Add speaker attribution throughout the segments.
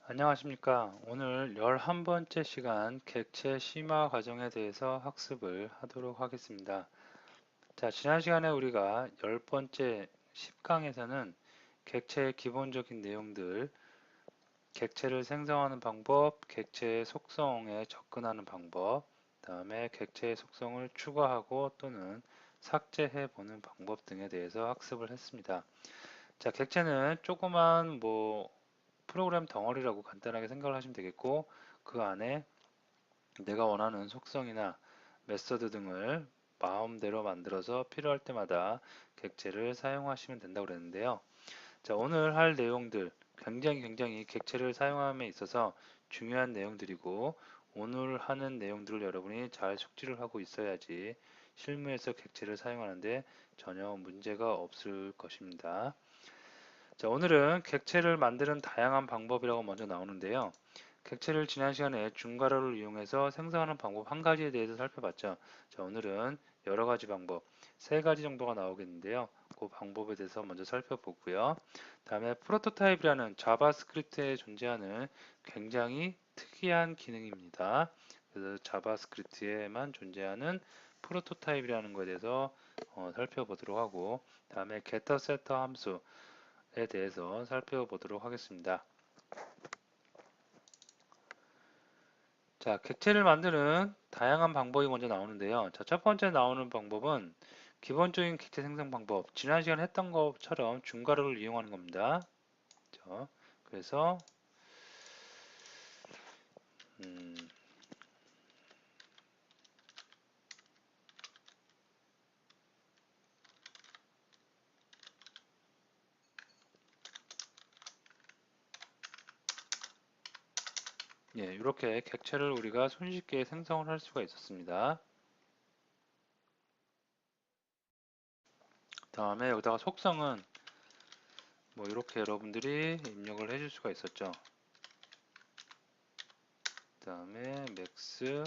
Speaker 1: 안녕하십니까. 오늘 11번째 시간 객체 심화 과정에 대해서 학습을 하도록 하겠습니다. 자, 지난 시간에 우리가 10번째 10강에서는 객체의 기본적인 내용들, 객체를 생성하는 방법, 객체의 속성에 접근하는 방법, 다음에 객체의 속성을 추가하고 또는 삭제해 보는 방법 등에 대해서 학습을 했습니다. 자, 객체는 조그만 프로그램 덩어리라고 간단하게 생각을 하시면 되겠고, 그 안에 내가 원하는 속성이나 메서드 등을 마음대로 만들어서 필요할 때마다 객체를 사용하시면 된다고 그랬는데요. 자, 오늘 할 내용들 굉장히 객체를 사용함에 있어서 중요한 내용들이고, 오늘 하는 내용들을 여러분이 잘 숙지를 하고 있어야지 실무에서 객체를 사용하는데 전혀 문제가 없을 것입니다. 자, 오늘은 객체를 만드는 다양한 방법이라고 먼저 나오는데요. 객체를 지난 시간에 중괄호를 이용해서 생성하는 방법 한 가지에 대해서 살펴봤죠. 자, 오늘은 여러 가지 방법, 세 가지 정도가 나오겠는데요. 그 방법에 대해서 먼저 살펴보고요. 다음에 프로토타입이라는 자바스크립트에 존재하는 굉장히 특이한 기능입니다. 그래서 자바스크립트에만 존재하는 프로토타입이라는 것에 대해서 살펴보도록 하고, 다음에 getter, setter 함수, 에 대해서 살펴보도록 하겠습니다. 자, 객체를 만드는 다양한 방법이 먼저 나오는데요. 자, 첫 번째 나오는 방법은 기본적인 객체 생성 방법. 지난 시간에 했던 것처럼 중괄호를 이용하는 겁니다. 그렇죠? 그래서 음, 예, 이렇게 객체를 우리가 손쉽게 생성을 할 수가 있었습니다. 다음에 여기다가 속성은 이렇게 여러분들이 입력을 해줄 수가 있었죠. 다음에 맥스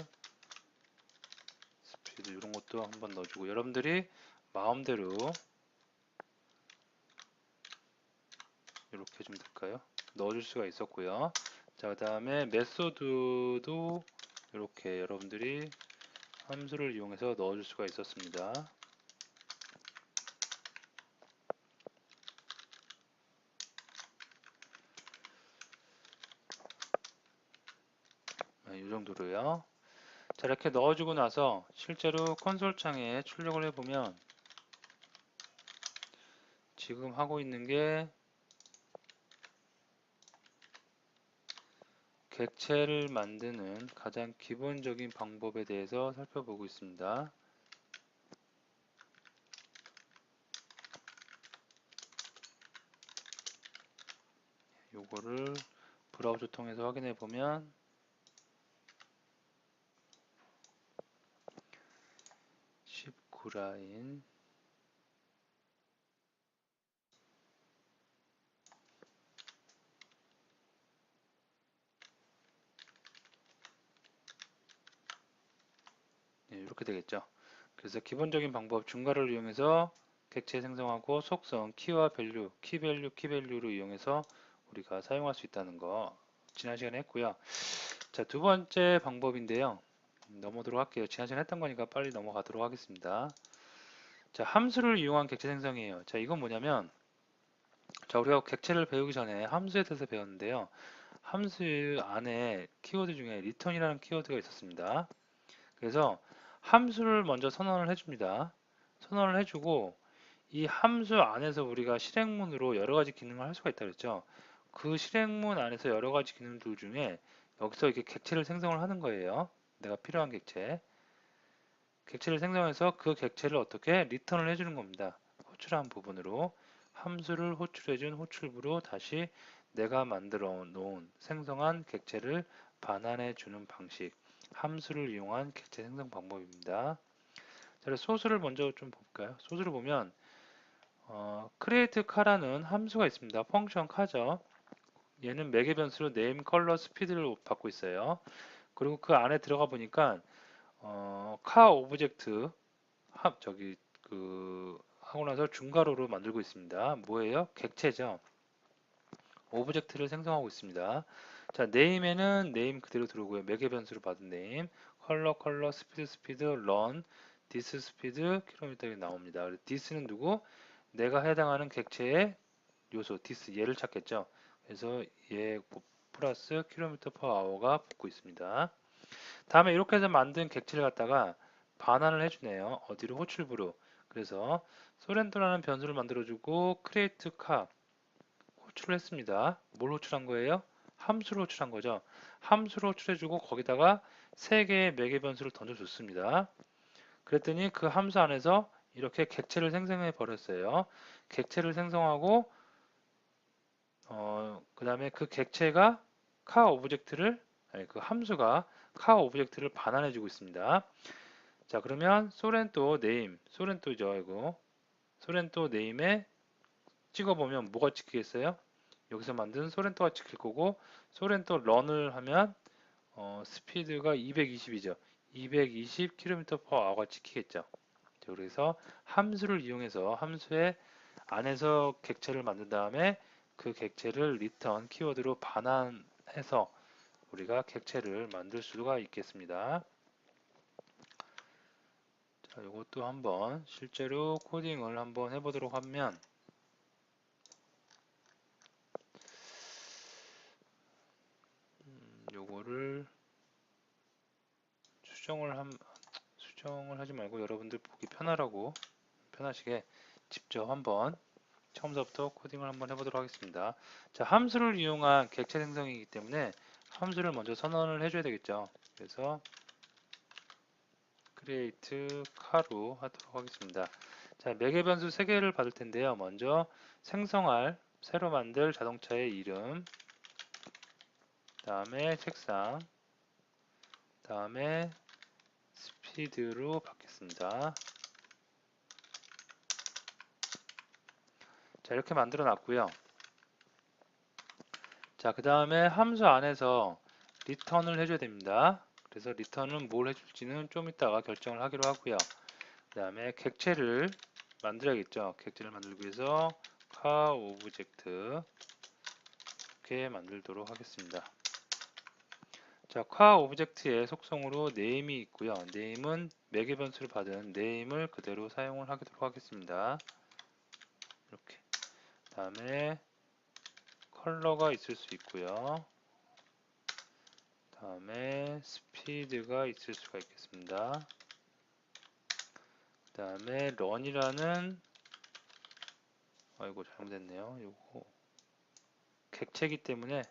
Speaker 1: 스피드 이런 것도 한번 넣어주고 여러분들이 마음대로 이렇게 좀 될까요? 넣어줄 수가 있었고요. 자, 그 다음에 메소드도 이렇게 여러분들이 함수를 이용해서 넣어줄 수가 있었습니다. 네, 이 정도로요. 자, 이렇게 넣어주고 나서 실제로 콘솔 창에 출력을 해보면 지금 하고 있는 게 객체를 만드는 가장 기본적인 방법에 대해서 살펴보고 있습니다. 요거를 브라우저 통해서 확인해 보면 19라인 네, 이렇게 되겠죠. 그래서 기본적인 방법 중괄호를 이용해서 객체 생성하고 속성 키와 밸류, 키밸류를 이용해서 우리가 사용할 수 있다는 거 지난 시간에 했고요. 자, 두 번째 방법인데요. 넘어도록 할게요. 지난 시간에 했던 거니까 빨리 넘어가도록 하겠습니다. 자, 함수를 이용한 객체 생성이에요. 자, 이건 뭐냐면 자, 우리가 객체를 배우기 전에 함수에 대해서 배웠는데요. 함수 안에 키워드 중에 return이라는 키워드가 있었습니다. 그래서 함수를 먼저 선언을 해줍니다. 선언을 해주고 이 함수 안에서 우리가 실행문으로 여러 가지 기능을 할 수가 있다 그랬죠. 그 실행문 안에서 여러 가지 기능들 중에 여기서 이렇게 객체를 생성을 하는 거예요. 내가 필요한 객체. 객체를 생성해서 그 객체를 어떻게 리턴을 해주는 겁니다. 호출한 부분으로 함수를 호출해준 호출부로 다시 내가 만들어 놓은 생성한 객체를 반환해 주는 방식. 함수를 이용한 객체 생성 방법입니다. 자, 소스를 먼저 좀 볼까요? 소스를 보면 create 카라는 함수가 있습니다. 펑션 카죠. 얘는 매개 변수로 name, color, speed를 받고 있어요. 그리고 그 안에 들어가 보니까 카 오브젝트 하고 나서 중괄호로 만들고 있습니다. 뭐예요? 객체죠. 오브젝트를 생성하고 있습니다. 자, 네임에는 네임 그대로 들어오고요. 매개 변수로 받은 네임, 컬러, 스피드, 런, 디스 스피드, 킬로미터 이렇게 나옵니다. 디스는 누구? 내가 해당하는 객체의 요소, 디스, 얘를 찾겠죠. 그래서 얘 플러스 킬로미터 퍼 아워가 붙고 있습니다. 다음에 이렇게 해서 만든 객체를 갖다가 반환을 해주네요. 어디로? 호출부로. 그래서 소렌토라는 변수를 만들어주고 크리에이트 카 호출을 했습니다. 뭘 호출한 거예요? 함수를 호출한 거죠. 함수를 호출해주고 거기다가 세 개의 매개 변수를 던져줬습니다. 그랬더니 그 함수 안에서 이렇게 객체를 생성해 버렸어요. 객체를 생성하고 그 다음에 그 객체가 카 오브젝트를 아니, 그 함수가 카 오브젝트를 반환해 주고 있습니다. 자, 그러면 소렌토 네임, 소렌토죠, 이거. 소렌토 네임에 찍어보면 뭐가 찍히겠어요? 여기서 만든 소렌토가 찍힐 거고, 소렌토 런을 하면 스피드가 220이죠. 220km/h가 찍히겠죠. 자, 그래서 함수를 이용해서 함수의 안에서 객체를 만든 다음에 그 객체를 리턴 키워드로 반환해서 우리가 객체를 만들 수가 있겠습니다. 자, 이것도 한번 실제로 코딩을 한번 해보도록 하면 요거를 수정을 하지 말고 여러분들 보기 편하시게 직접 한번 처음부터 코딩을 한번 해보도록 하겠습니다. 자, 함수를 이용한 객체 생성이기 때문에 함수를 먼저 선언을 해줘야 되겠죠. 그래서 create car로 하도록 하겠습니다. 자, 매개 변수 3개를 받을 텐데요. 먼저 생성할 새로 만들 자동차의 이름, 다음에 색상, 다음에 스피드로 받겠습니다. 자, 이렇게 만들어 놨고요. 자, 그 다음에 함수 안에서 리턴을 해줘야 됩니다. 그래서 리턴은 뭘 해줄지는 좀 이따가 결정을 하기로 하고요. 그 다음에 객체를 만들어야겠죠. 객체를 만들기 위해서 car 오브젝트 이렇게 만들도록 하겠습니다. 자, car 오브젝트의 속성으로 name이 있고요. name은 매개 변수를 받은 name을 그대로 사용을 하도록 하겠습니다. 이렇게. 다음에 컬러가 있을 수 있고요. 다음에 스피드가 있을 수가 있겠습니다. 그 다음에 run이라는 아이고 잘못했네요. 요거 객체이기 때문에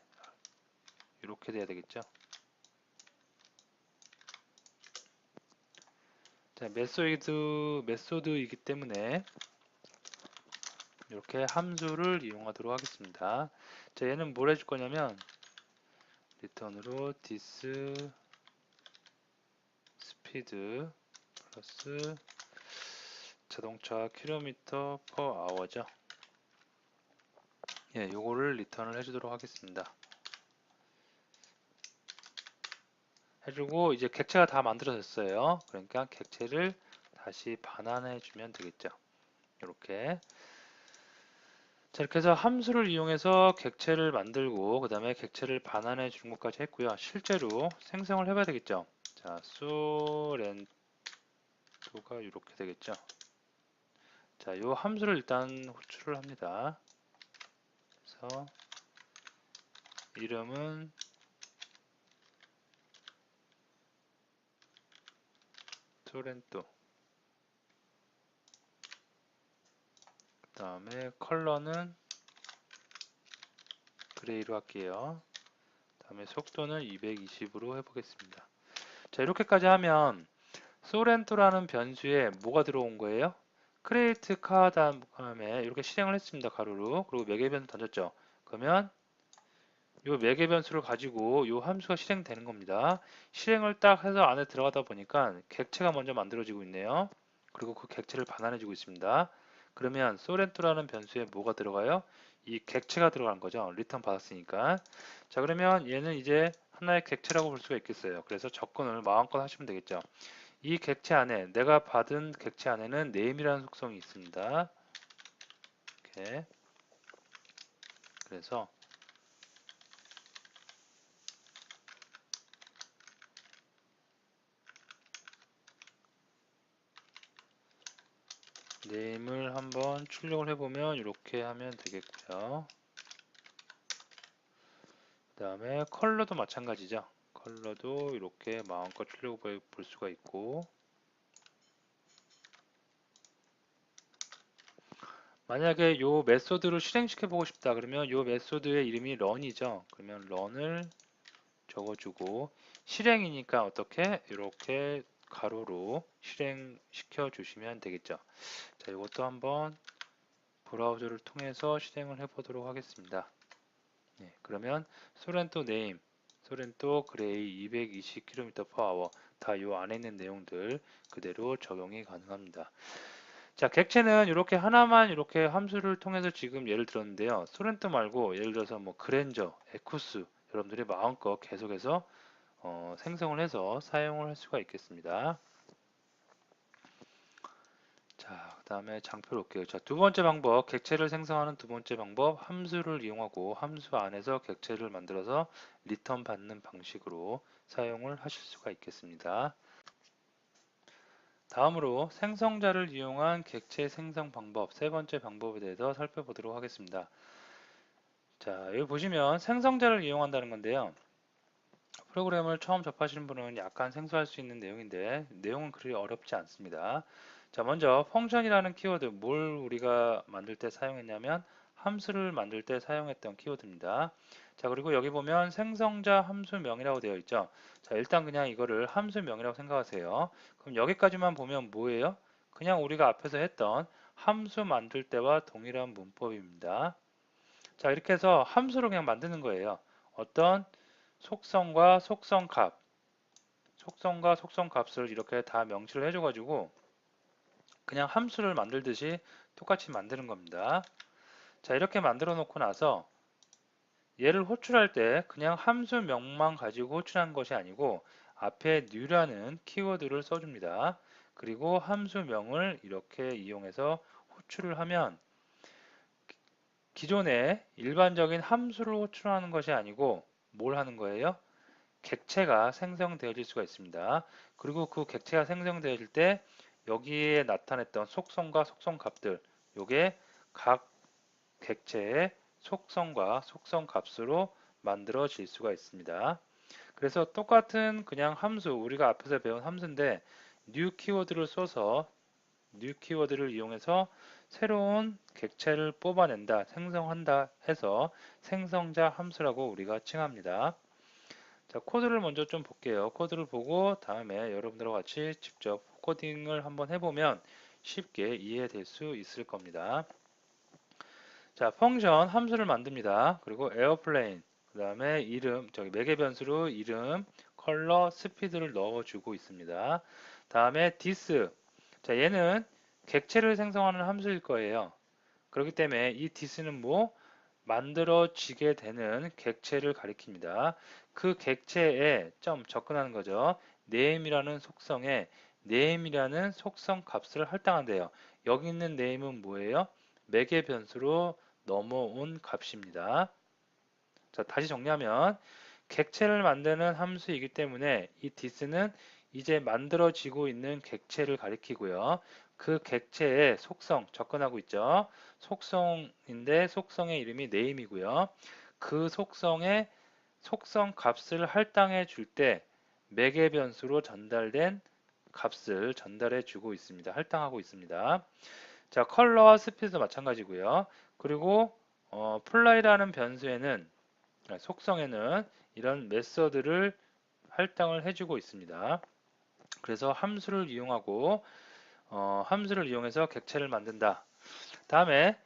Speaker 1: 이렇게 돼야 되겠죠. 자, 메소드이기 때문에 이렇게 함수를 이용하도록 하겠습니다. 자, 얘는 뭘 해줄 거냐면 리턴으로 this 스피드 플러스 자동차 킬로미터 퍼 아워죠. 예, 요거를 리턴을 해주도록 하겠습니다. 해주고 이제 객체가 다 만들어졌어요. 그러니까 객체를 다시 반환해 주면 되겠죠. 이렇게. 자, 이렇게 해서 함수를 이용해서 객체를 만들고 그 다음에 객체를 반환해 주는 것까지 했고요. 실제로 생성을 해봐야 되겠죠. 자, 소렌토가 이렇게 되겠죠. 자, 이 함수를 일단 호출을 합니다. 그래서 이름은 소렌토, 그 다음에 컬러는 그레이로 할게요. 다음에 속도는 220으로 해보겠습니다. 자, 이렇게까지 하면 소렌토라는 변수에 뭐가 들어온 거예요? 크레이트 카 다음에 이렇게 실행을 했습니다. 가로로. 그리고 매개 변수 던졌죠. 그러면 이 매개 변수를 가지고 이 함수가 실행되는 겁니다. 실행을 딱 해서 안에 들어가다 보니까 객체가 먼저 만들어지고 있네요. 그리고 그 객체를 반환해주고 있습니다. 그러면 소렌토라는 변수에 뭐가 들어가요? 이 객체가 들어간 거죠. 리턴 받았으니까. 자, 그러면 얘는 이제 하나의 객체라고 볼 수가 있겠어요. 그래서 접근을 마음껏 하시면 되겠죠. 이 객체 안에 내가 받은 객체 안에는 name이라는 속성이 있습니다. 이렇게. 그래서 name을 한번 출력을 해보면 이렇게 하면 되겠고요. 그 다음에 컬러도 마찬가지죠. 컬러도 이렇게 마음껏 출력해 볼 수가 있고, 만약에 요 메소드를 실행시켜 보고 싶다 그러면 요 메소드의 이름이 run이죠. 그러면 run을 적어주고, 실행이니까 어떻게 이렇게 가로로 실행시켜 주시면 되겠죠. 자, 이것도 한번 브라우저를 통해서 실행을 해 보도록 하겠습니다. 네, 그러면 소렌토 네임, 소렌토 그레이 220km/h 다 요 안에 있는 내용들 그대로 적용이 가능합니다. 자, 객체는 이렇게 하나만 이렇게 함수를 통해서 지금 예를 들었는데요. 소렌토 말고 예를 들어서 뭐 그랜저, 에쿠스 여러분들이 마음껏 계속해서 생성을 해서 사용을 할 수가 있겠습니다. 자, 그 다음에 장표를 볼게요. 자, 두 번째 방법, 객체를 생성하는 두 번째 방법, 함수를 이용하고 함수 안에서 객체를 만들어서 리턴 받는 방식으로 사용을 하실 수가 있겠습니다. 다음으로 생성자를 이용한 객체 생성 방법, 세 번째 방법에 대해서 살펴보도록 하겠습니다. 자, 여기 보시면 생성자를 이용한다는 건데요. 프로그램을 처음 접하시는 분은 약간 생소할 수 있는 내용인데 내용은 그리 어렵지 않습니다. 자, 먼저 펑션이라는 키워드, 뭘 우리가 만들 때 사용했냐면 함수를 만들 때 사용했던 키워드입니다. 자, 그리고 여기 보면 생성자 함수명이라고 되어 있죠. 자, 일단 그냥 이거를 함수명이라고 생각하세요. 그럼 여기까지만 보면 뭐예요? 그냥 우리가 앞에서 했던 함수 만들 때와 동일한 문법입니다. 자, 이렇게 해서 함수를 그냥 만드는 거예요. 어떤 속성과 속성값, 속성과 속성값을 이렇게 다 명시를 해줘가지고 그냥 함수를 만들듯이 똑같이 만드는 겁니다. 자, 이렇게 만들어 놓고 나서 얘를 호출할 때 그냥 함수명만 가지고 호출한 것이 아니고 앞에 new라는 키워드를 써줍니다. 그리고 함수명을 이렇게 이용해서 호출을 하면 기존에 일반적인 함수를 호출하는 것이 아니고 뭘 하는 거예요? 객체가 생성되어질 수가 있습니다. 그리고 그 객체가 생성되어질 때 여기에 나타냈던 속성과 속성값들, 요게 각 객체의 속성과 속성값으로 만들어질 수가 있습니다. 그래서 똑같은 그냥 함수, 우리가 앞에서 배운 함수인데 new 키워드를 써서 new 키워드를 이용해서 새로운 객체를 뽑아낸다, 생성한다 해서 생성자 함수라고 우리가 칭합니다. 자, 코드를 먼저 좀 볼게요. 코드를 보고 다음에 여러분들과 같이 직접 코딩을 한번 해보면 쉽게 이해될 수 있을 겁니다. 자, 펑션 함수를 만듭니다. 그리고 에어플레인, 그 다음에 이름, 저기 매개 변수로 이름, 컬러, 스피드를 넣어주고 있습니다. 다음에 this, 자, 얘는 객체를 생성하는 함수일 거예요. 그렇기 때문에 이 this는 뭐? 만들어지게 되는 객체를 가리킵니다. 그 객체에 점 접근하는 거죠. name이라는 속성에 name이라는 속성 값을 할당한대요. 여기 있는 name은 뭐예요? 매개 변수로 넘어온 값입니다. 자, 다시 정리하면 객체를 만드는 함수이기 때문에 이 this는 이제 만들어지고 있는 객체를 가리키고요. 그 객체의 속성 접근하고 있죠. 속성인데 속성의 이름이 name이고요. 그 속성의 속성 값을 할당해 줄 때 매개 변수로 전달된 값을 전달해 주고 있습니다. 할당하고 있습니다. 자, 컬러와 스피드도 마찬가지고요. 그리고 플라이라는 변수에는 속성에는 이런 메서드를 할당을 해주고 있습니다. 그래서 함수를 이용하고 함수를 이용해서 객체를 만든다. 다음에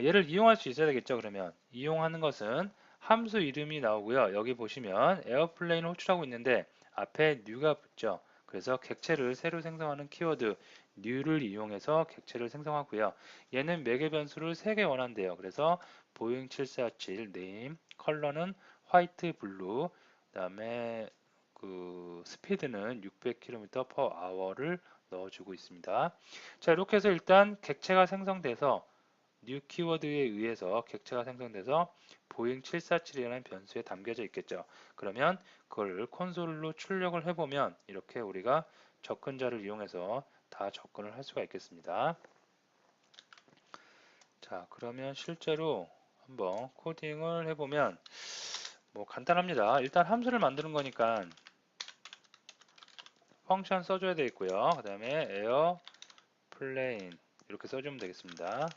Speaker 1: 얘를 이용할 수 있어야 되겠죠. 그러면 이용하는 것은 함수 이름이 나오고요. 여기 보시면 에어플레인을 호출하고 있는데 앞에 new가 붙죠. 그래서 객체를 새로 생성하는 키워드 new를 이용해서 객체를 생성하고요. 얘는 매개 변수를 3개 원한대요. 그래서 보잉 747 name, 컬러는 화이트 블루, 그다음에 그 스피드는 600km/h를 넣어주고 있습니다. 자, 이렇게 해서 일단 객체가 생성돼서 new 키워드에 의해서 객체가 생성돼서 보잉 747이라는 변수에 담겨져 있겠죠. 그러면 그걸 콘솔로 출력을 해보면 이렇게 우리가 접근자를 이용해서 다 접근을 할 수가 있겠습니다. 자, 그러면 실제로 한번 코딩을 해보면 뭐 간단합니다. 일단 함수를 만드는 거니까 펑션 써줘야 되겠고요. 그 다음에 에어 플레인 이렇게 써주면 되겠습니다.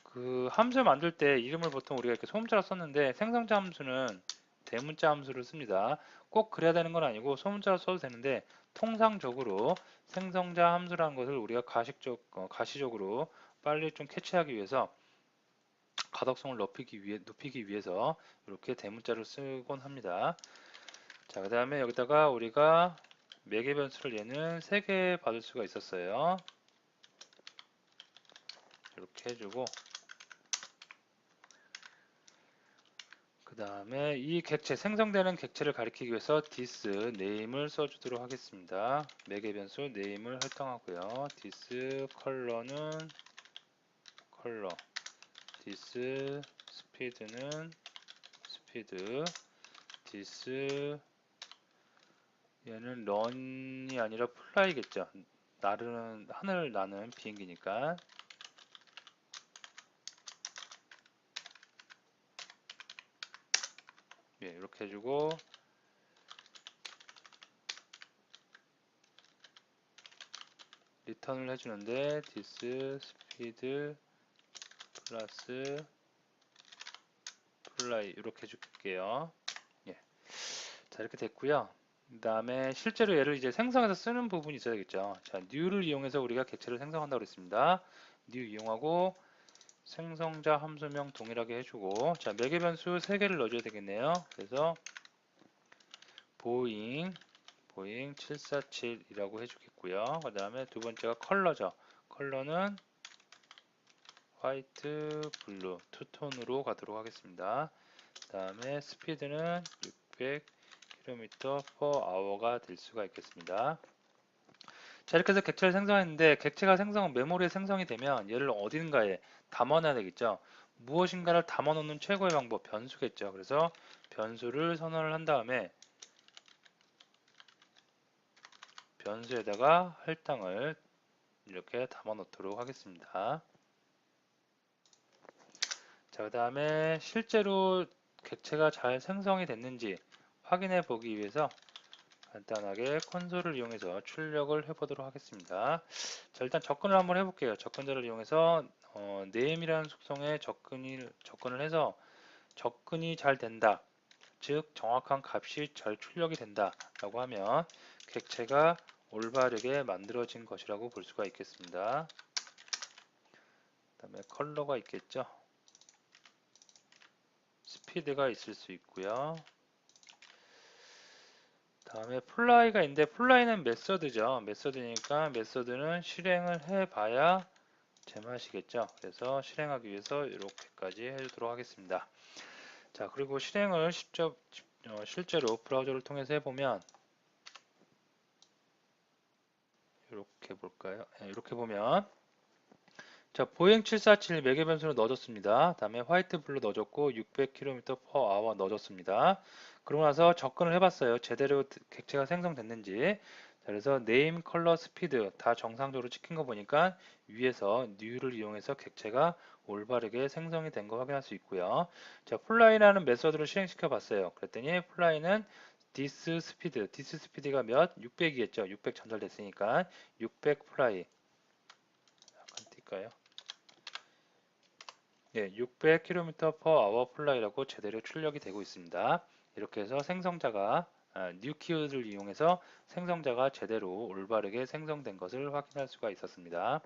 Speaker 1: 그 함수 만들 때 이름을 보통 우리가 이렇게 소문자로 썼는데 생성자 함수는 대문자 함수를 씁니다. 꼭 그래야 되는 건 아니고 소문자로 써도 되는데 통상적으로 생성자 함수라는 것을 우리가 가시적으로 빨리 좀 캐치하기 위해서 가독성을 높이기 위해서 이렇게 대문자를 쓰곤 합니다. 자, 그 다음에 여기다가 우리가 매개 변수를 얘는 3개 받을 수가 있었어요. 이렇게 해주고 그 다음에 이 객체, 생성되는 객체를 가리키기 위해서 this name을 써주도록 하겠습니다. 매개 변수 name을 할당하고요. this color는 color, this speed는 speed, this 얘는 run이 아니라 fly겠죠. 하늘 나는 비행기니까. 예, 이렇게 해주고 리턴을 해주는데 this speed 플러스 fly 이렇게 해줄게요. 예. 자, 이렇게 됐고요. 그 다음에 실제로 얘를 이제 생성해서 쓰는 부분이 있어야겠죠. 자, new를 이용해서 우리가 객체를 생성한다고 그랬습니다. new 이용하고 생성자 함수명 동일하게 해주고 자, 매개 변수 3개를 넣어줘야 되겠네요. 그래서 보잉 747이라고 해주겠고요. 그 다음에 두 번째가 컬러죠. 컬러는 화이트, 블루, 투톤으로 가도록 하겠습니다. 그 다음에 스피드는 600km per hour가 될 수가 있겠습니다. 자, 이렇게 해서 객체를 생성했는데 객체가 메모리에 생성이 되면 얘를 어딘가에 담아놔야 되겠죠. 무엇인가를 담아놓는 최고의 방법, 변수겠죠. 그래서 변수를 선언을 한 다음에 변수에다가 할당을 이렇게 담아놓도록 하겠습니다. 자, 그 다음에 실제로 객체가 잘 생성이 됐는지 확인해 보기 위해서 간단하게 콘솔을 이용해서 출력을 해보도록 하겠습니다. 자, 일단 접근을 한번 해볼게요. 접근자를 이용해서 name이라는 속성에 접근을 해서 접근이 잘 된다. 즉 정확한 값이 잘 출력이 된다 라고 하면 객체가 올바르게 만들어진 것이라고 볼 수가 있겠습니다. 그 다음에 컬러가 있겠죠. 스피드가 있을 수 있고요. 다음에 플라이가 있는데 플라이는 메서드죠. 메서드니까 메서드는 실행을 해봐야 제맛이겠죠. 그래서 실행하기 위해서 이렇게까지 해주도록 하겠습니다. 자, 그리고 실행을 실제로 브라우저를 통해서 해보면 이렇게 볼까요? 네, 이렇게 보면 자, 보잉 747 매개 변수를 넣어줬습니다. 다음에 화이트 블루 넣어줬고 600km per hour 넣어줬습니다. 그러고 나서 접근을 해봤어요. 제대로 객체가 생성됐는지. 자, 그래서 name, color, speed 다 정상적으로 찍힌 거 보니까 위에서 new를 이용해서 객체가 올바르게 생성이 된 거 확인할 수 있고요. 자, fly라는 메서드를 실행시켜 봤어요. 그랬더니 fly는 this speed가 몇? 600이겠죠. 600 전달됐으니까 600 fly. 약간 뛸까요? 예, 600km per hour 플라이라고 제대로 출력이 되고 있습니다. 이렇게 해서 new 키워드를 이용해서 생성자가 제대로 올바르게 생성된 것을 확인할 수가 있었습니다.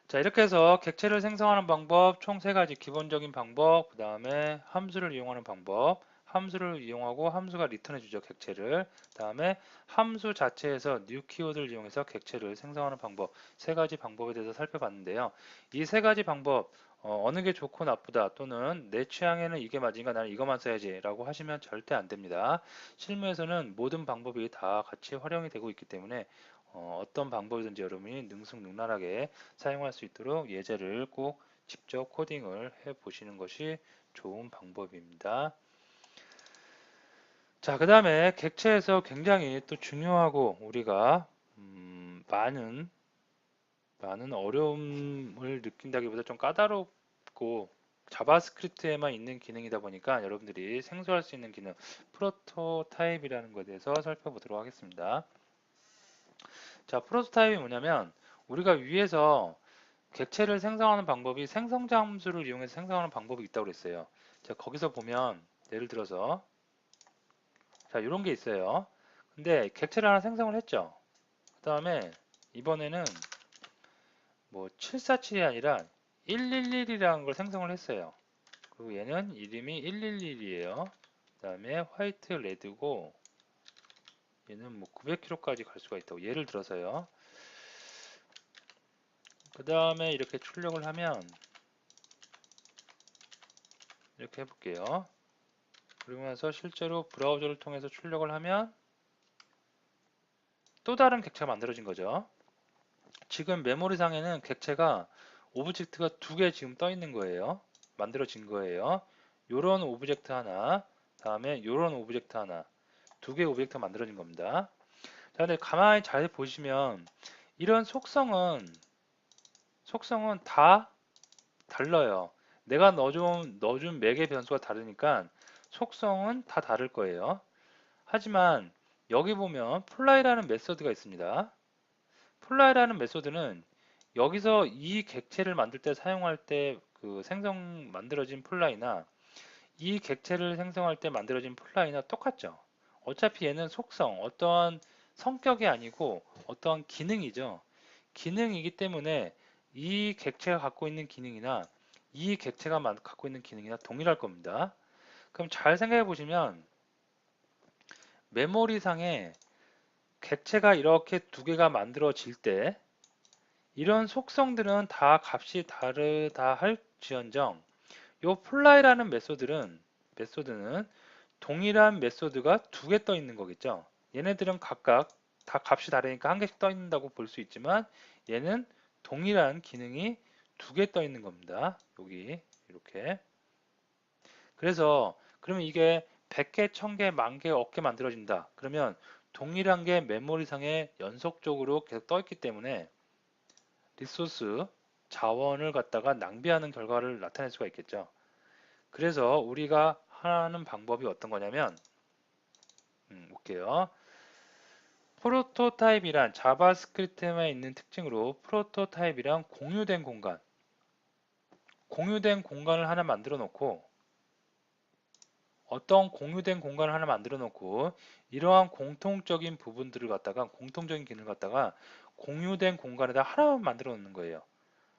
Speaker 1: 자, 이렇게 해서 객체를 생성하는 방법 총 3가지 기본적인 방법, 그 다음에 함수를 이용하는 방법, 함수를 이용하고 함수가 리턴해주죠, 객체를. 다음에 함수 자체에서 new 키워드를 이용해서 객체를 생성하는 방법, 3가지 방법에 대해서 살펴봤는데요. 이 3가지 방법, 어느 게 좋고 나쁘다 또는 내 취향에는 이게 맞으니까 나는 이것만 써야지 라고 하시면 절대 안 됩니다. 실무에서는 모든 방법이 다 같이 활용이 되고 있기 때문에 어떤 방법이든지 여러분이 능숙능란하게 사용할 수 있도록 예제를 꼭 직접 코딩을 해 보시는 것이 좋은 방법입니다. 자, 그 다음에 객체에서 굉장히 또 중요하고 우리가 많은 많은 어려움을 느낀다기보다 좀 까다롭고 자바스크립트에만 있는 기능이다 보니까 여러분들이 생소할 수 있는 기능, 프로토타입이라는 것에 대해서 살펴보도록 하겠습니다. 자, 프로토타입이 뭐냐면 우리가 위에서 객체를 생성하는 방법이 생성자 함수를 이용해서 생성하는 방법이 있다고 그랬어요. 자, 거기서 보면 예를 들어서 자, 이런 게 있어요. 근데 객체를 하나 생성을 했죠. 그 다음에 이번에는 뭐 747이 아니라 111이라는 걸 생성을 했어요. 그리고 얘는 이름이 111이에요. 그 다음에 화이트 레드고 얘는 뭐 900km까지 갈 수가 있다고. 예를 들어서요. 그 다음에 이렇게 출력을 하면 이렇게 해볼게요. 그리고 나서 실제로 브라우저를 통해서 출력을 하면 또 다른 객체가 만들어진 거죠. 지금 메모리상에는 객체가 오브젝트가 두 개 지금 떠 있는 거예요. 만들어진 거예요. 요런 오브젝트 하나, 다음에 요런 오브젝트 하나, 두 개의 오브젝트가 만들어진 겁니다. 자, 근데 가만히 잘 보시면 이런 속성은 다 달라요. 내가 넣어준 맥의 변수가 다르니까 속성은 다 다를 거예요. 하지만 여기 보면 플라이라는 메서드가 있습니다. 플라이라는 메소드는 여기서 이 객체를 만들 때 사용할 때 그 만들어진 플라이나 이 객체를 생성할 때 만들어진 플라이나 똑같죠. 어차피 얘는 속성, 어떠한 성격이 아니고 어떠한 기능이죠. 기능이기 때문에 이 객체가 갖고 있는 기능이나 이 객체가 갖고 있는 기능이나 동일할 겁니다. 그럼 잘 생각해 보시면 메모리상에 객체가 이렇게 두 개가 만들어질 때 이런 속성들은 다 값이 다르다 할지언정 요 플라이라는 메소드는 동일한 메소드가 두 개 떠 있는 거겠죠. 얘네들은 각각 다 값이 다르니까 한 개씩 떠 있는다고 볼 수 있지만 얘는 동일한 기능이 두 개 떠 있는 겁니다. 여기 이렇게. 그래서 그러면 이게 100개, 1000개, 10,000개, 억개 만들어진다. 그러면 동일한 게 메모리상에 연속적으로 계속 떠 있기 때문에 리소스, 자원을 갖다가 낭비하는 결과를 나타낼 수가 있겠죠. 그래서 우리가 하는 방법이 어떤 거냐면 볼게요. 프로토타입이란 자바스크립트에만 있는 특징으로 프로토타입이란 공유된 공간을 하나 만들어 놓고 어떤 공유된 공간을 하나 만들어 놓고 이러한 공통적인 부분들을 갖다가 공통적인 기능을 갖다가 공유된 공간에다 하나만 만들어 놓는 거예요.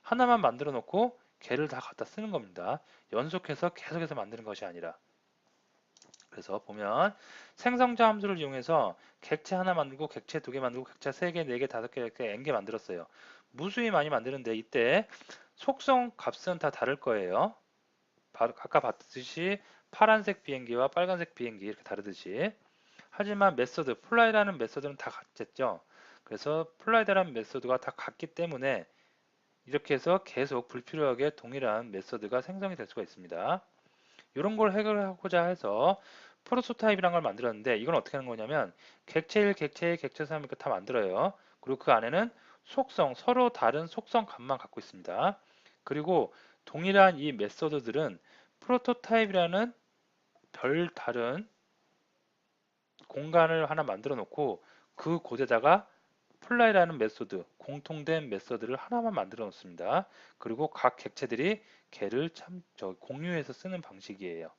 Speaker 1: 하나만 만들어 놓고 걔를 다 갖다 쓰는 겁니다. 연속해서 계속해서 만드는 것이 아니라. 그래서 보면 생성자 함수를 이용해서 객체 하나 만들고 객체 두 개 만들고 객체 세 개, 네 개, 다섯 개 이렇게 n개 만들었어요. 무수히 많이 만드는데 이때 속성 값은 다 다를 거예요. 아까 봤듯이 파란색 비행기와 빨간색 비행기 이렇게 다르듯이. 하지만 메서드, 플라이라는 메서드는 다 같겠죠. 그래서 플라이라는 메서드가 다 같기 때문에 이렇게 해서 계속 불필요하게 동일한 메서드가 생성이 될 수가 있습니다. 이런 걸 해결하고자 해서 프로토타입이라는 걸 만들었는데 이건 어떻게 하는 거냐면 객체 1, 객체 2, 객체 3 이렇게 다 만들어요. 그리고 그 안에는 서로 다른 속성 값만 갖고 있습니다. 그리고 동일한 이 메소드들은 프로토타입이라는 별 다른 공간을 하나 만들어 놓고 그 곳에다가 플라이라는 메소드, 공통된 메소드를 하나만 만들어 놓습니다. 그리고 각 객체들이 걔를 공유해서 쓰는 방식이에요.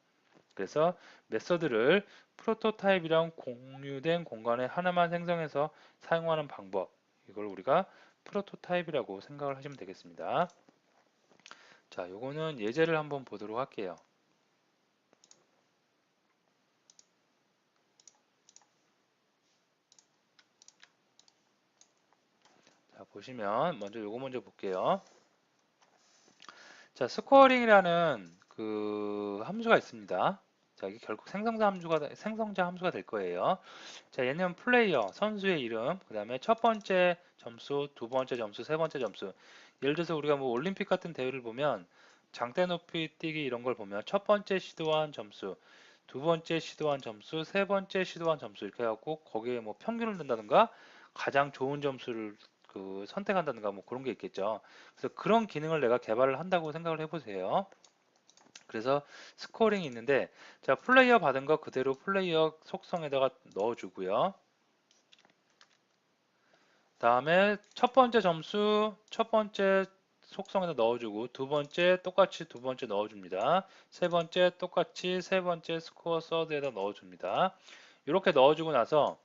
Speaker 1: 그래서 메서드를 프로토타입이랑 공유된 공간에 하나만 생성해서 사용하는 방법, 이걸 우리가 프로토타입이라고 생각을 하시면 되겠습니다. 자, 요거는 예제를 한번 보도록 할게요. 자, 보시면 먼저 요거 먼저 볼게요. 자, 스코어링이라는 그 함수가 있습니다. 자, 이게 결국 생성자 함수가 될 거예요. 자, 얘는 플레이어, 선수의 이름, 그 다음에 첫 번째 점수, 두 번째 점수, 세 번째 점수. 예를 들어서 우리가 뭐 올림픽 같은 대회를 보면 장대 높이 뛰기 이런 걸 보면 첫 번째 시도한 점수, 두 번째 시도한 점수, 세 번째 시도한 점수 이렇게 해갖고 거기에 뭐 평균을 낸다든가 가장 좋은 점수를 그 선택한다든가 뭐 그런 게 있겠죠. 그래서 그런 기능을 내가 개발을 한다고 생각을 해보세요. 그래서 스코어링이 있는데, 자, 플레이어 받은 거 그대로 플레이어 속성에다가 넣어주고요. 다음에 첫 번째 점수, 첫 번째 속성에다 넣어주고, 두 번째 똑같이 두 번째 넣어줍니다. 세 번째 똑같이 세 번째 스코어 서드에다 넣어줍니다. 이렇게 넣어주고 나서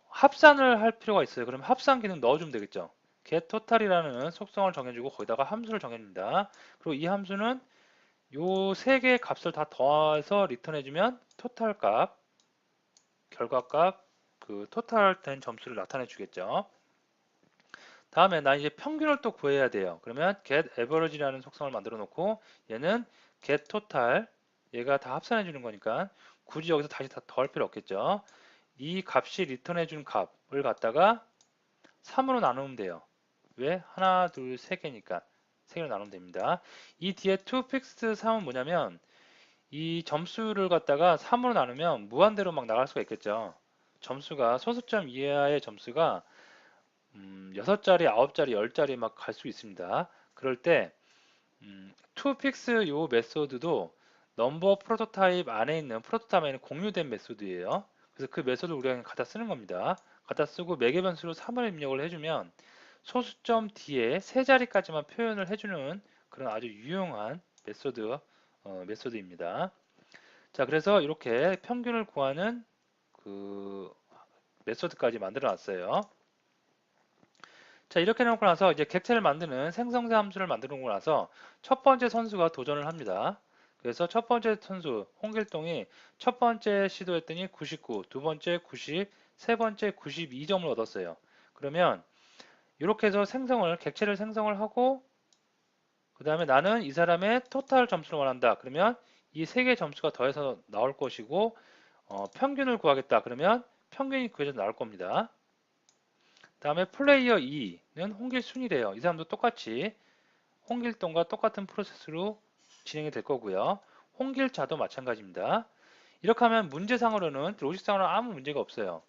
Speaker 1: 합산을 할 필요가 있어요. 그럼 합산 기능 넣어주면 되겠죠. getTotal이라는 속성을 정해주고 거기다가 함수를 정해줍니다. 그리고 이 함수는 요 세 개의 값을 다 더해서 리턴해주면 토탈 값, 결과 값, 그 토탈 된 점수를 나타내 주겠죠. 다음에 나 이제 평균을 또 구해야 돼요. 그러면 get average라는 속성을 만들어 놓고 얘는 get total, 얘가 다 합산해 주는 거니까 굳이 여기서 다시 다 더할 필요 없겠죠. 이 값이 리턴해 준 값을 갖다가 3으로 나누면 돼요. 왜? 하나, 둘, 세 개니까 세 개로 나누면 됩니다. 이 뒤에 to fixed 3은 뭐냐면 이 점수를 갖다가 3으로 나누면 무한대로 막 나갈 수가 있겠죠. 점수가 소수점 이하의 점수가 6자리, 9자리, 10자리 막 갈 수 있습니다. 그럴 때 toFix 요 메소드도 넘버 프로토타입 안에 있는 프로토타입에는 공유된 메소드예요. 그래서 그 메소드를 우리가 그냥 갖다 쓰는 겁니다. 갖다 쓰고 매개 변수로 3을 입력을 해주면 소수점 뒤에 세 자리까지만 표현을 해주는 그런 아주 유용한 메소드입니다. 자, 그래서 이렇게 평균을 구하는 그 메소드까지 만들어 놨어요. 자, 이렇게 해놓고 나서 이제 객체를 만드는 생성자 함수를 만들어 놓고 나서 첫 번째 선수가 도전을 합니다. 그래서 첫 번째 선수 홍길동이 첫 번째 시도했더니 99, 두 번째 90, 세 번째 92점을 얻었어요. 그러면 이렇게 해서 객체를 생성을 하고 그 다음에 나는 이 사람의 토탈 점수를 원한다. 그러면 이 세 개의 점수가 더해서 나올 것이고 평균을 구하겠다. 그러면 평균이 구해져 나올 겁니다. 다음에 플레이어 2는 홍길순이래요. 이 사람도 똑같이 홍길동과 똑같은 프로세스로 진행이 될 거고요. 홍길자도 마찬가지입니다. 이렇게 하면 문제상으로는 로직상으로는 아무 문제가 없어요.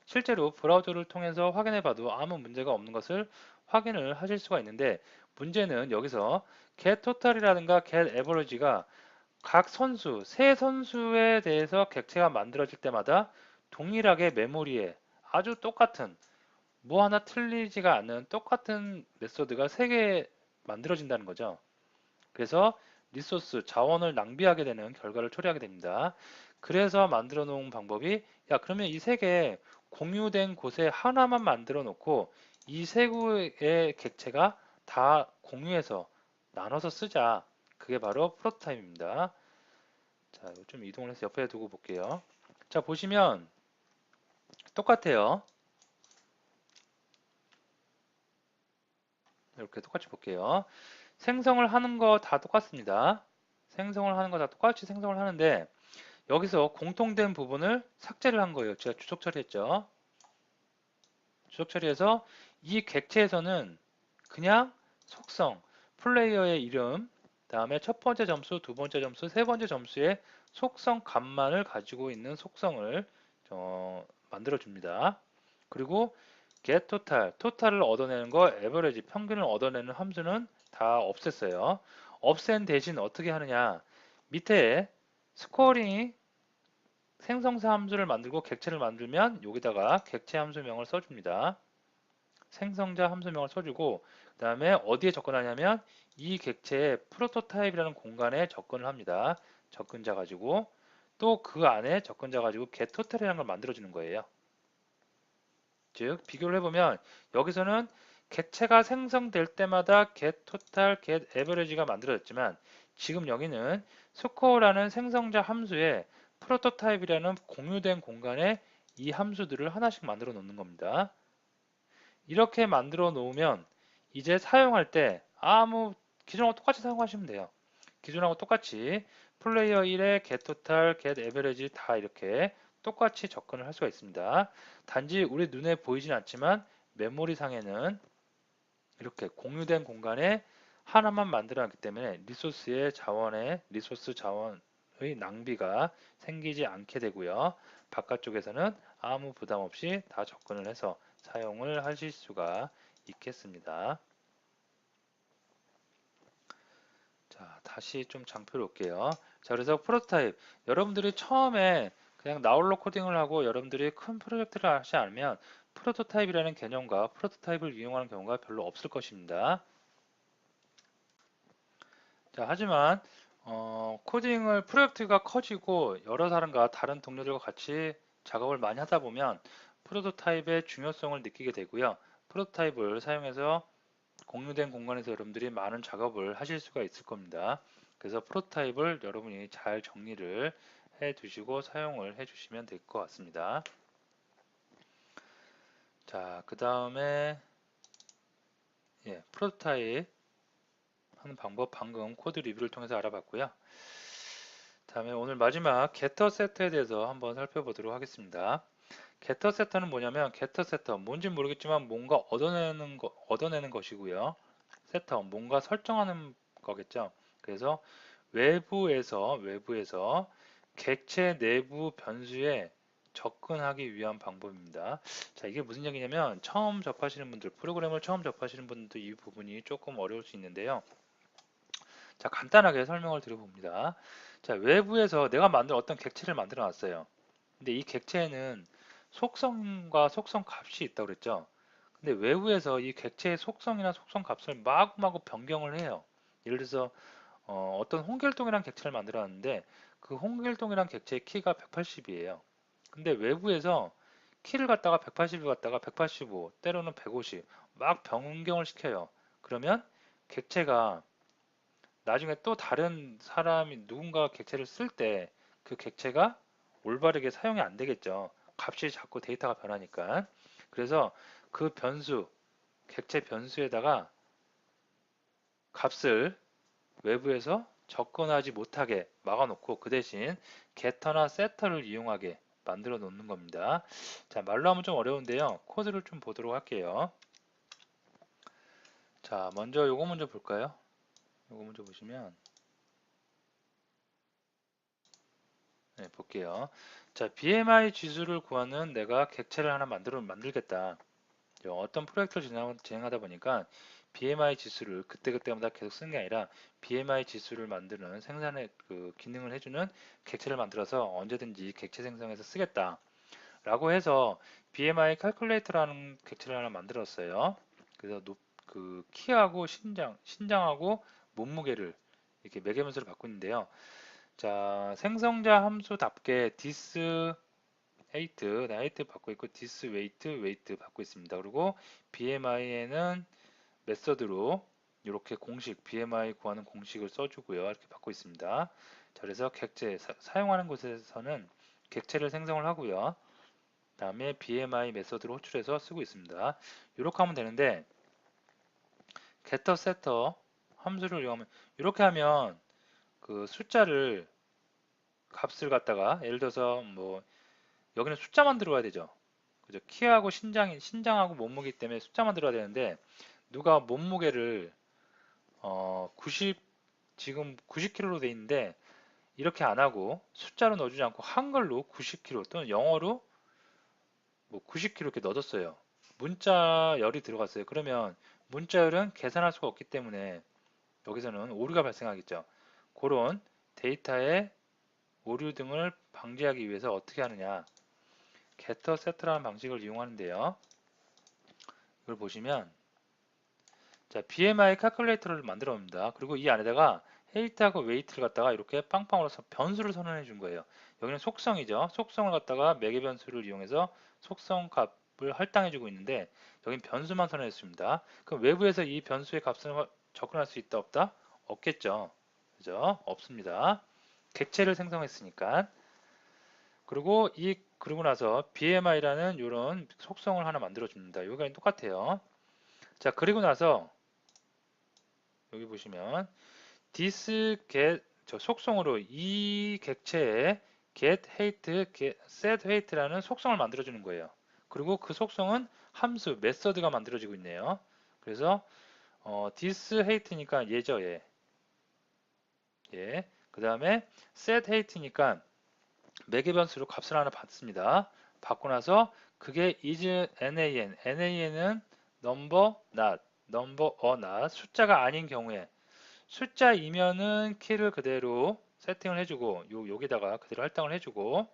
Speaker 1: 실제로 브라우저를 통해서 확인해 봐도 아무 문제가 없는 것을 확인을 하실 수가 있는데 문제는 여기서 getTotal이라든가 getAverage가 각 선수, 세 선수에 대해서 객체가 만들어질 때마다 동일하게 메모리에 아주 똑같은 뭐 하나 틀리지가 않는 똑같은 메소드가 3개 만들어진다는 거죠. 그래서 리소스, 자원을 낭비하게 되는 결과를 초래하게 됩니다. 그래서 만들어 놓은 방법이 야 그러면 이 3개 공유된 곳에 하나만 만들어 놓고 이 3개의 객체가 다 공유해서 나눠서 쓰자. 그게 바로 프로토타입입니다. 자, 이거 좀 이동을 해서 옆에 두고 볼게요. 자, 보시면 똑같아요. 이렇게 똑같이 볼게요. 생성을 하는 거 다 똑같습니다. 생성을 하는 거 다 똑같이 생성을 하는데 여기서 공통된 부분을 삭제를 한 거예요. 제가 주석 처리했죠. 주석 처리해서 이 객체에서는 그냥 속성, 플레이어의 이름, 다음에 첫 번째 점수, 두 번째 점수, 세 번째 점수의 속성 값만을 가지고 있는 속성을 만들어 줍니다. 그리고 get total, 토탈을 얻어내는 거, average, 평균을 얻어내는 함수는 다 없앴어요. 없앤 대신 어떻게 하느냐? 밑에 스코어링이 생성사 함수를 만들고 객체를 만들면 여기다가 객체 함수명을 써줍니다. 생성자 함수명을 써주고 그 다음에 어디에 접근하냐면 이 객체의 프로토타입이라는 공간에 접근을 합니다. 접근자 가지고 또 그 안에 접근자 가지고 getTotal이라는 걸 만들어주는 거예요. 즉 비교를 해보면 여기서는 객체가 생성될 때마다 getTotal, getAverage가 만들어졌지만 지금 여기는 스코어라는 생성자 함수에 프로토타입이라는 공유된 공간에 이 함수들을 하나씩 만들어 놓는 겁니다. 이렇게 만들어 놓으면 이제 사용할 때 아무 기존하고 똑같이 사용하시면 돼요. 기존하고 똑같이 플레이어 1에 getTotal, getAverage 다 이렇게 똑같이 접근을 할 수가 있습니다. 단지 우리 눈에 보이진 않지만 메모리 상에는 이렇게 공유된 공간에 하나만 만들어놨기 때문에 리소스 자원의 낭비가 생기지 않게 되고요. 바깥쪽에서는 아무 부담 없이 다 접근을 해서 사용을 하실 수가 있겠습니다. 자, 다시 좀 장표로 올게요. 자, 그래서 프로토타입. 여러분들이 처음에 그냥 나홀로 코딩을 하고 여러분들이 큰 프로젝트를 하지 않으면 프로토타입이라는 개념과 프로토타입을 이용하는 경우가 별로 없을 것입니다. 자, 하지만 코딩을 프로젝트가 커지고 여러 사람과 다른 동료들과 같이 작업을 많이 하다 보면 프로토타입의 중요성을 느끼게 되고요. 프로토타입을 사용해서 공유된 공간에서 여러분들이 많은 작업을 하실 수가 있을 겁니다. 그래서 프로토타입을 여러분이 잘 정리를 해 두시고 사용을 해 주시면 될 것 같습니다. 자, 그 다음에 프로토타입 하는 방법 방금 코드 리뷰를 통해서 알아봤고요. 다음에 오늘 마지막 게터 세터에 대해서 한번 살펴보도록 하겠습니다. 게터 세터는 뭐냐면 게터 세터 뭔지 모르겠지만 뭔가 얻어내는 것이고요. 세터 뭔가 설정하는 거겠죠. 그래서 외부에서 객체 내부 변수에 접근하기 위한 방법입니다. 자, 이게 무슨 얘기냐면 처음 접하시는 분들, 프로그램을 처음 접하시는 분들 이 부분이 조금 어려울 수 있는데요. 자, 간단하게 설명을 드려봅니다. 자, 외부에서 내가 만든 어떤 객체를 만들어 놨어요. 근데 이 객체에는 속성과 속성 값이 있다고 그랬죠. 근데 외부에서 이 객체의 속성이나 속성 값을 마구마구 변경을 해요. 예를 들어서 떤 홍길동이라는 객체를 만들어 놨는데 그 홍길동이라는 객체의 키가 180이에요. 근데 외부에서 키를 갖다가 180을 갖다가 185, 때로는 150 막 변경을 시켜요. 그러면 객체가 나중에 또 다른 사람이 누군가 객체를 쓸 때 그 객체가 올바르게 사용이 안 되겠죠. 값이 자꾸 데이터가 변하니까. 그래서 그 변수, 객체 변수에다가 값을 외부에서 접근하지 못하게 막아놓고 그 대신 getters setter를 이용하게 만들어 놓는 겁니다. 자, 말로 하면 좀 어려운데요. 코드를 좀 보도록 할게요. 자, 먼저 요거 먼저 볼까요? 요거 먼저 보시면 볼게요. 자, BMI 지수를 구하는 내가 객체를 하나 만들겠다. 어떤 프로젝트를 진행하다 보니까 BMI 지수를 그때그때마다 계속 쓰는 게 아니라 BMI 지수를 만드는 생산의 그 기능을 해주는 객체를 만들어서 언제든지 객체 생성해서 쓰겠다. 라고 해서 BMI calculator라는 객체를 하나 만들었어요. 그래서 그 키하고 신장하고 몸무게를 이렇게 매개변수로 바꾸는데요. 자, 생성자 함수답게 this height 받고 있고 this weight 받고 있습니다. 그리고 BMI에는 메서드로 이렇게 공식 BMI 구하는 공식을 써주고요. 이렇게 받고 있습니다. 자, 그래서 객체 사용하는 곳에서는 객체를 생성을 하고요. 다음에 BMI 메서드로 호출해서 쓰고 있습니다. 이렇게 하면 되는데 getter setter 함수를 이용하면 이렇게 하면 그 숫자를 값을 갖다가 예를 들어서 뭐 여기는 숫자만 들어가야 되죠. 그죠? 키하고 신장하고 몸무게 때문에 숫자만 들어야 되는데 누가 몸무게를 90 지금 90kg로 돼 있는데 이렇게 안 하고 숫자로 넣어주지 않고 한글로 90kg 또는 영어로 뭐 90kg 이렇게 넣어줬어요. 문자열이 들어갔어요. 그러면 문자열은 계산할 수가 없기 때문에 여기서는 오류가 발생하겠죠. 그런 데이터의 오류 등을 방지하기 위해서 어떻게 하느냐? getter set라는 방식을 이용하는데요. 이걸 보시면 자, BMI calculator를 만들어 옵니다. 그리고 이 안에다가 height하고 weight를 갖다가 이렇게 빵빵으로 변수를 선언해 준 거예요. 여기는 속성이죠. 속성을 갖다가 매개 변수를 이용해서 속성 값을 할당해 주고 있는데 여긴 변수만 선언했습니다. 그럼 외부에서 이 변수의 값을 접근할 수 있다 없다? 없겠죠. 그죠? 없습니다. 객체를 생성했으니까. 그리고 나서 BMI라는 이런 속성을 하나 만들어 줍니다. 여기가 똑같아요. 자, 그리고 나서 여기 보시면 this get 저 속성으로 이 객체에 get height, set height라는 속성을 만들어 주는 거예요. 그리고 그 속성은 함수 메서드가 만들어지고 있네요. 그래서 this height니까 얘죠, 얘. 예. 그 다음에 set height니까 매개 변수로 값을 하나 받습니다. 받고 나서 그게 is nan은 number not, number or not, 숫자가 아닌 경우에 숫자이면은 키를 그대로 세팅을 해주고 여기다가 그대로 할당을 해주고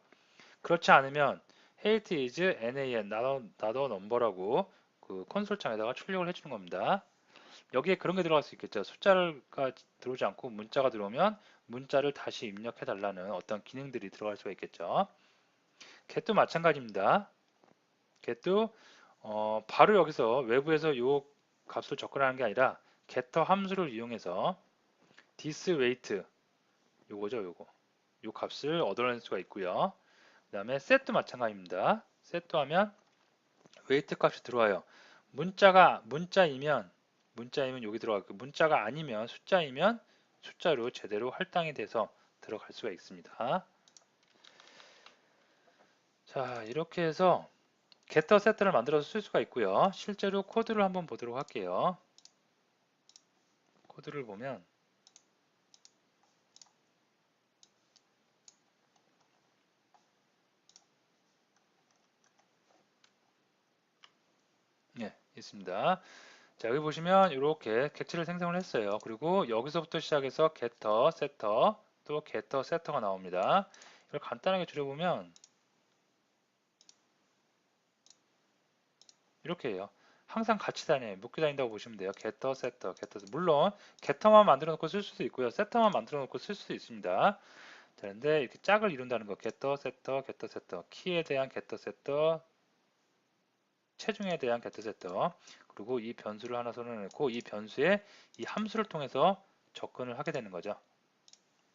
Speaker 1: 그렇지 않으면 hate is nan, not a number라고 그 콘솔 창에다가 출력을 해주는 겁니다. 여기에 그런 게 들어갈 수 있겠죠. 숫자가 들어오지 않고 문자가 들어오면 문자를 다시 입력해 달라는 어떤 기능들이 들어갈 수가 있겠죠. get도 마찬가지입니다. get도 바로 여기서 외부에서 이 값을 접근하는 게 아니라 getter 함수를 이용해서 this weight 요거죠, 요거. 요 값을 얻어낼 수가 있고요. 그 다음에 set도 마찬가지입니다. set 하면 weight 값이 들어와요. 문자이면 여기 들어가고 문자가 아니면 숫자이면 숫자로 제대로 할당이 돼서 들어갈 수가 있습니다. 자, 이렇게 해서 getter, set를 만들어서 쓸 수가 있고요. 실제로 코드를 한번 보도록 할게요. 코드를 보면 있습니다. 자, 여기 보시면 이렇게 객체를 생성을 했어요. 그리고 여기서부터 시작해서 getter, setter, 또 getter, setter가 나옵니다. 이걸 간단하게 줄여보면 이렇게 해요. 항상 같이 다녀요. 묶여 다닌다고 보시면 돼요. getter, setter, getter. 물론 getter만 만들어 놓고 쓸 수도 있고요. setter만 만들어 놓고 쓸 수도 있습니다. 자, 근데 이렇게 짝을 이룬다는 거 getter, setter, getter, setter. 키에 대한 getter, setter, 체중에 대한 getter, setter. 그리고 이 변수를 하나 선언해놓고 이 변수에 이 함수를 통해서 접근을 하게 되는 거죠.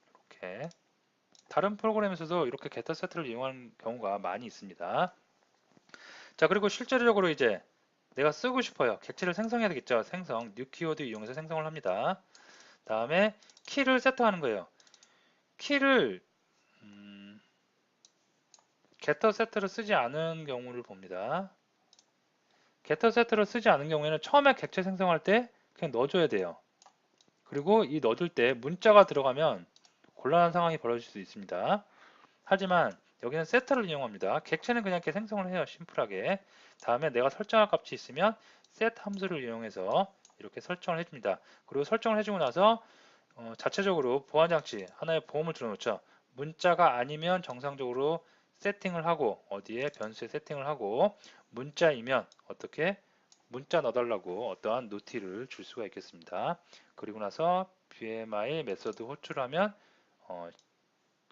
Speaker 1: 이렇게 다른 프로그램에서도 이렇게 getter, set를 이용하는 경우가 많이 있습니다. 자, 그리고 실제적으로 이제 내가 쓰고 싶어요. 객체를 생성해야 되겠죠. 생성, new 키워드 이용해서 생성을 합니다. 다음에 키를 세트하는 거예요. 키를 getter, set를 쓰지 않은 경우를 봅니다. getter, set를 쓰지 않은 경우에는 처음에 객체 생성할 때 그냥 넣어줘야 돼요. 그리고 이 넣어줄 때 문자가 들어가면 곤란한 상황이 벌어질 수 있습니다. 하지만 여기는 set를 이용합니다. 객체는 그냥 이렇게 생성을 해요. 심플하게. 다음에 내가 설정할 값이 있으면 set 함수를 이용해서 이렇게 설정을 해줍니다. 그리고 설정을 해주고 나서 자체적으로 보안장치 하나의 보험을 들어놓죠. 문자가 아니면 정상적으로 세팅을 하고 어디에 변수에 세팅을 하고 문자이면 어떻게 문자 넣어달라고 어떠한 노티를 줄 수가 있겠습니다. 그리고 나서 BMI 메서드 호출하면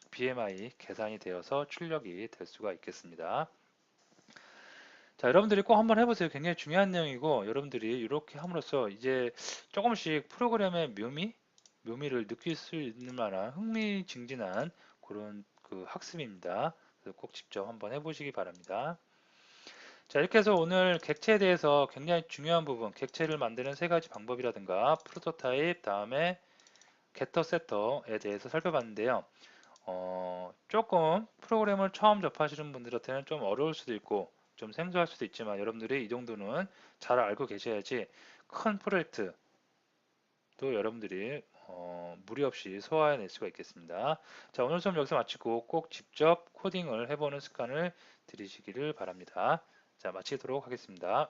Speaker 1: BMI 계산이 되어서 출력이 될 수가 있겠습니다. 자, 여러분들이 꼭 한번 해보세요. 굉장히 중요한 내용이고 여러분들이 이렇게 함으로써 이제 조금씩 프로그램의 묘미를 느낄 수 있는 만한 흥미진진한 그런 그 학습입니다. 그래서 꼭 직접 한번 해보시기 바랍니다. 자, 이렇게 해서 오늘 객체에 대해서 굉장히 중요한 부분, 객체를 만드는 세 가지 방법이라든가 프로토타입, 다음에 게터 세터에 대해서 살펴봤는데요. 조금 프로그램을 처음 접하시는 분들한테는 좀 어려울 수도 있고 좀 생소할 수도 있지만 여러분들이 이 정도는 잘 알고 계셔야지 큰 프로젝트 또 여러분들이 무리 없이 소화해낼 수가 있겠습니다. 자, 오늘 수업 여기서 마치고 꼭 직접 코딩을 해보는 습관을 들이시기를 바랍니다. 자, 마치도록 하겠습니다.